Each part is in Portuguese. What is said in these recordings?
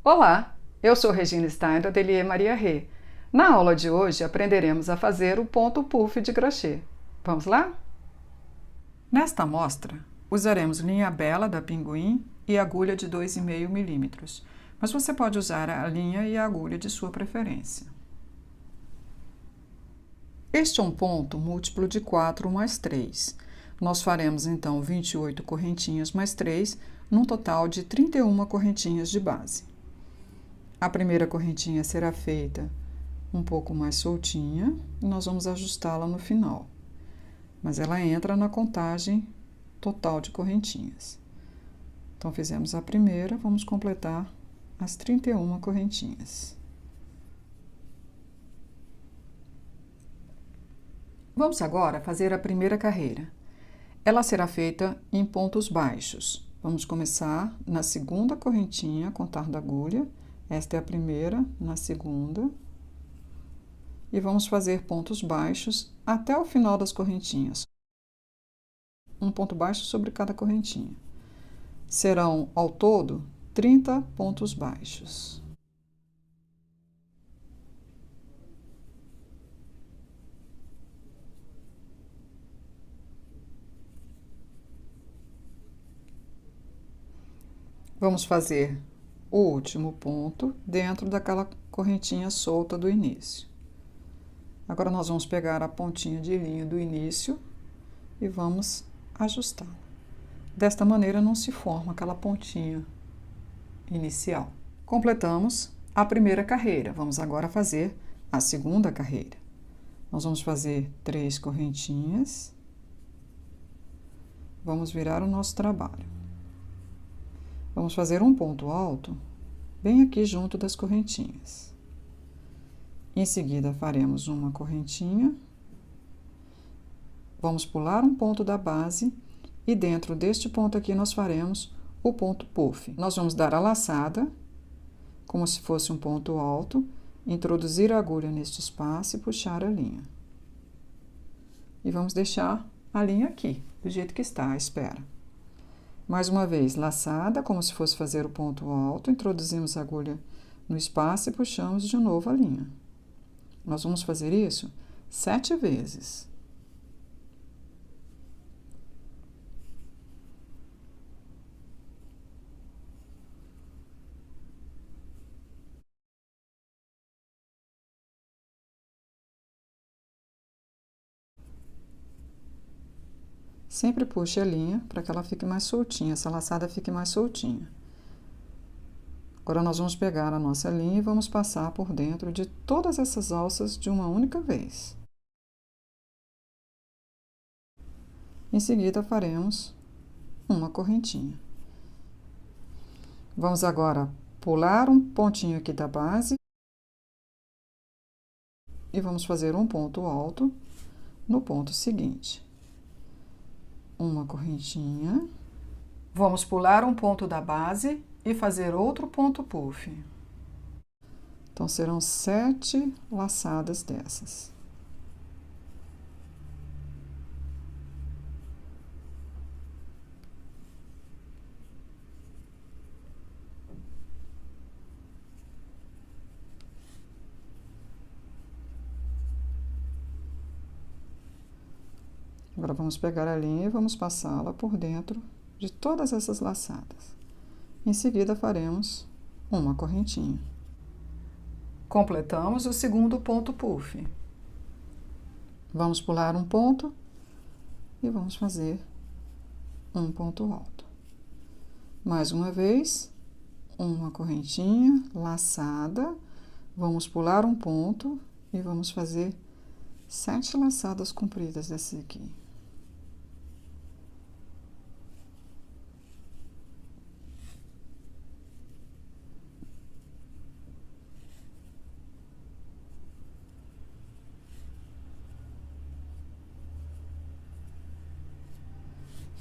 Olá, eu sou Regina Stein do Ateliê Maria Rê. Na aula de hoje aprenderemos a fazer o ponto puff de crochê. Vamos lá? Nesta amostra, usaremos linha bela da Pinguim e agulha de 2,5 milímetros, mas você pode usar a linha e a agulha de sua preferência. Este é um ponto múltiplo de 4 mais 3. Nós faremos então 28 correntinhas mais 3, num total de 31 correntinhas de base. A primeira correntinha será feita um pouco mais soltinha e nós vamos ajustá-la no final. Mas ela entra na contagem total de correntinhas. Então, fizemos a primeira, vamos completar as 31 correntinhas. Vamos agora fazer a primeira carreira. Ela será feita em pontos baixos. Vamos começar na segunda correntinha, contar da agulha. Esta é a primeira, na segunda. E vamos fazer pontos baixos até o final das correntinhas. Um ponto baixo sobre cada correntinha. Serão, ao todo, 30 pontos baixos. Vamos fazer o último ponto dentro daquela correntinha solta do início. Agora, nós vamos pegar a pontinha de linha do início e vamos ajustar. Desta maneira, não se forma aquela pontinha inicial. Completamos a primeira carreira. Vamos agora fazer a segunda carreira. Nós vamos fazer 3 correntinhas. Vamos virar o nosso trabalho. Vamos fazer um ponto alto bem aqui junto das correntinhas. Em seguida, faremos uma correntinha. Vamos pular um ponto da base e dentro deste ponto aqui nós faremos o ponto puff. Nós vamos dar a laçada, como se fosse um ponto alto, introduzir a agulha neste espaço e puxar a linha. E vamos deixar a linha aqui, do jeito que está à espera. Mais uma vez, laçada, como se fosse fazer o ponto alto, introduzimos a agulha no espaço e puxamos de novo a linha. Nós vamos fazer isso 7 vezes. Sempre puxe a linha para que ela fique mais soltinha, essa laçada fique mais soltinha. Agora, nós vamos pegar a nossa linha e vamos passar por dentro de todas essas alças de uma única vez. Em seguida, faremos uma correntinha. Vamos agora pular um pontinho aqui da base e vamos fazer um ponto alto no ponto seguinte. Uma correntinha. Vamos pular um ponto da base e fazer outro ponto puff. Então, serão 7 laçadas dessas. Agora, vamos pegar a linha e vamos passá-la por dentro de todas essas laçadas. Em seguida, faremos uma correntinha. Completamos o segundo ponto puff. Vamos pular um ponto e vamos fazer um ponto alto. Mais uma vez, uma correntinha laçada. Vamos pular um ponto e vamos fazer 7 laçadas compridas desse aqui.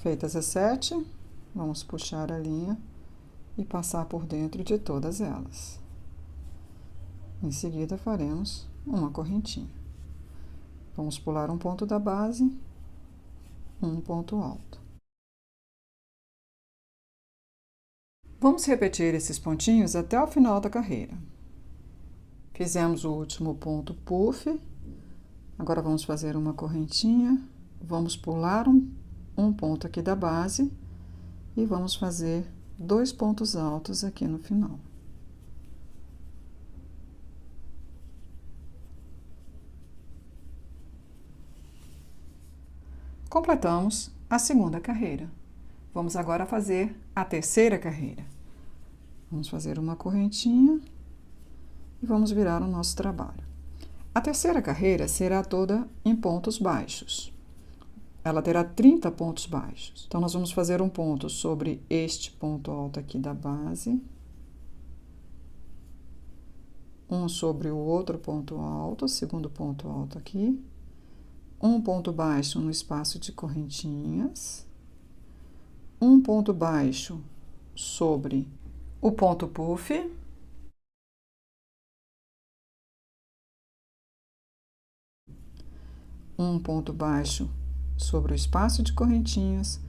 Feitas as 7, vamos puxar a linha e passar por dentro de todas elas. Em seguida, faremos uma correntinha. Vamos pular um ponto da base, um ponto alto. Vamos repetir esses pontinhos até o final da carreira. Fizemos o último ponto puff, agora vamos fazer uma correntinha, vamos pular um ponto aqui da base e vamos fazer 2 pontos altos aqui no final. Completamos a segunda carreira. Vamos agora fazer a terceira carreira. Vamos fazer uma correntinha e vamos virar o nosso trabalho. A terceira carreira será toda em pontos baixos. Ela terá 30 pontos baixos. Então, nós vamos fazer um ponto sobre este ponto alto aqui da base. Um sobre o outro ponto alto, segundo ponto alto aqui. Um ponto baixo no espaço de correntinhas. Um ponto baixo sobre o ponto puff. Um ponto baixo sobre o espaço de correntinhas,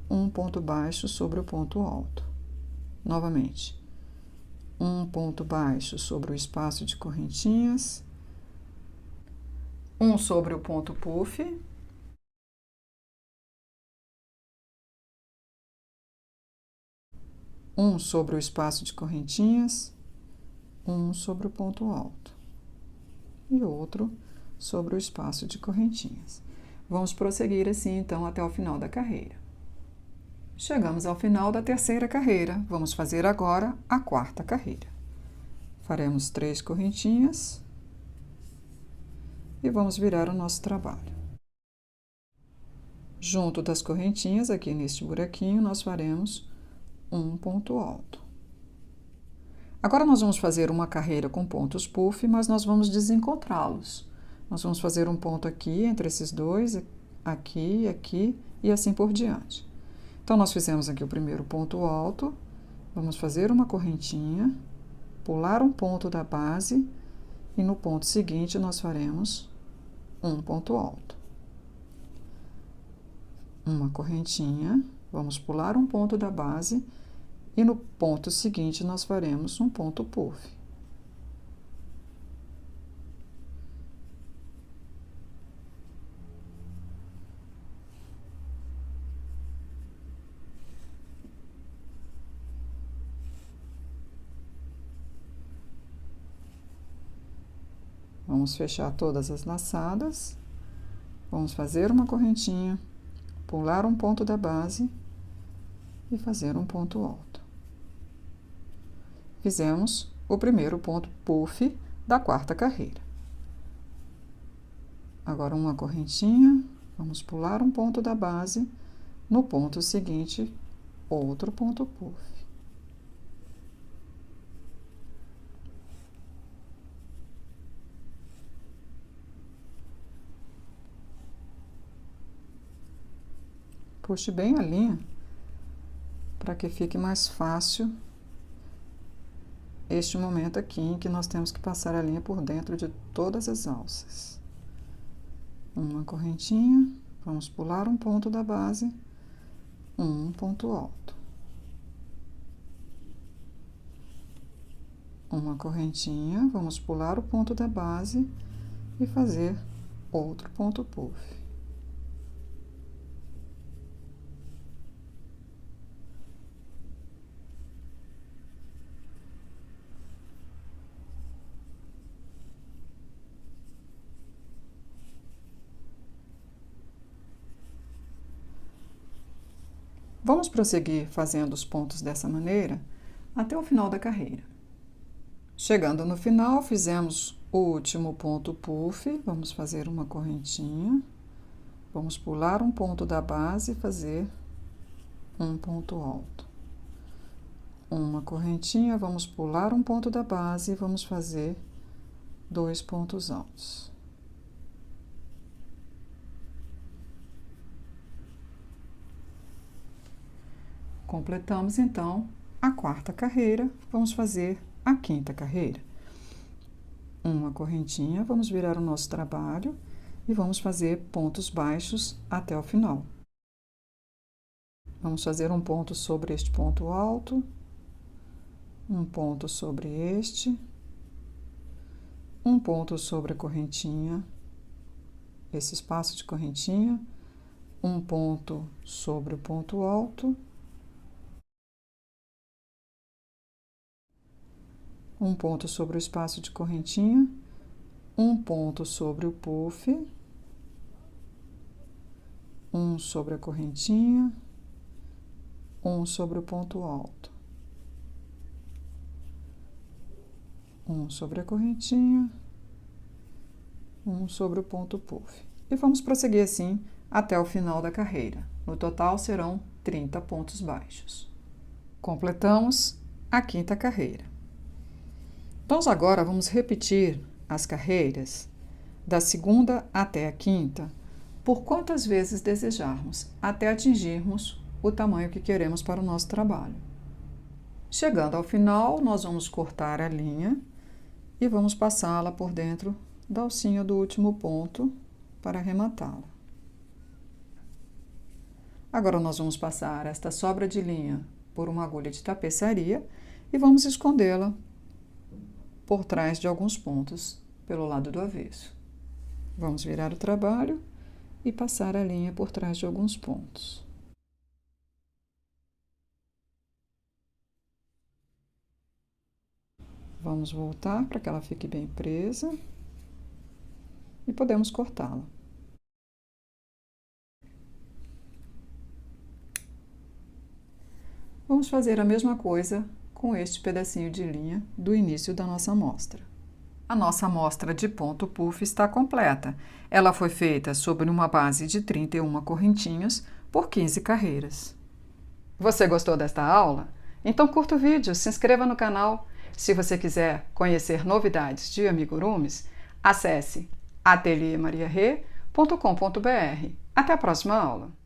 um ponto baixo sobre o ponto alto. Novamente, um ponto baixo sobre o espaço de correntinhas, um sobre o ponto puff, um sobre o espaço de correntinhas, um sobre o ponto alto e outro sobre o espaço de correntinhas. Vamos prosseguir assim, então, até o final da carreira. Chegamos ao final da terceira carreira. Vamos fazer agora a quarta carreira. Faremos 3 correntinhas e vamos virar o nosso trabalho. Junto das correntinhas, aqui neste buraquinho, nós faremos um ponto alto. Agora, nós vamos fazer uma carreira com pontos puff, mas nós vamos desencontrá-los. Nós vamos fazer um ponto aqui entre esses dois, aqui, aqui e assim por diante. Então, nós fizemos aqui o primeiro ponto alto, vamos fazer uma correntinha, pular um ponto da base e no ponto seguinte nós faremos um ponto alto. Uma correntinha, vamos pular um ponto da base e no ponto seguinte nós faremos um ponto puff. Vamos fechar todas as laçadas, vamos fazer uma correntinha, pular um ponto da base e fazer um ponto alto. Fizemos o primeiro ponto puff da quarta carreira. Agora, uma correntinha, vamos pular um ponto da base, no ponto seguinte, outro ponto puff. Puxe bem a linha, para que fique mais fácil este momento aqui em que nós temos que passar a linha por dentro de todas as alças. Uma correntinha, vamos pular um ponto da base, um ponto alto. Uma correntinha, vamos pular o ponto da base e fazer outro ponto puff. Vamos prosseguir fazendo os pontos dessa maneira até o final da carreira. Chegando no final, fizemos o último ponto puff, vamos fazer uma correntinha, vamos pular um ponto da base e fazer um ponto alto. Uma correntinha, vamos pular um ponto da base e vamos fazer 2 pontos altos. Completamos, então, a quarta carreira, vamos fazer a quinta carreira. Uma correntinha, vamos virar o nosso trabalho e vamos fazer pontos baixos até o final. Vamos fazer um ponto sobre este ponto alto, um ponto sobre este, um ponto sobre a correntinha, esse espaço de correntinha, um ponto sobre o ponto alto, um ponto sobre o espaço de correntinha, um ponto sobre o puff, um sobre a correntinha, um sobre o ponto alto, um sobre a correntinha, um sobre o ponto puff. E vamos prosseguir assim até o final da carreira. No total serão 30 pontos baixos. Completamos a quinta carreira. Então, agora vamos repetir as carreiras da segunda até a quinta por quantas vezes desejarmos, até atingirmos o tamanho que queremos para o nosso trabalho. Chegando ao final, nós vamos cortar a linha e vamos passá-la por dentro da alcinha do último ponto para arrematá-la. Agora, nós vamos passar esta sobra de linha por uma agulha de tapeçaria e vamos escondê-la por trás de alguns pontos pelo lado do avesso. Vamos virar o trabalho e passar a linha por trás de alguns pontos. Vamos voltar para que ela fique bem presa e podemos cortá-la. Vamos fazer a mesma coisa com este pedacinho de linha do início da nossa amostra. A nossa amostra de ponto puff está completa. Ela foi feita sobre uma base de 31 correntinhas por 15 carreiras. Você gostou desta aula? Então curta o vídeo, se inscreva no canal. Se você quiser conhecer novidades de amigurumis, acesse ateliermariarê.com.br. Até a próxima aula!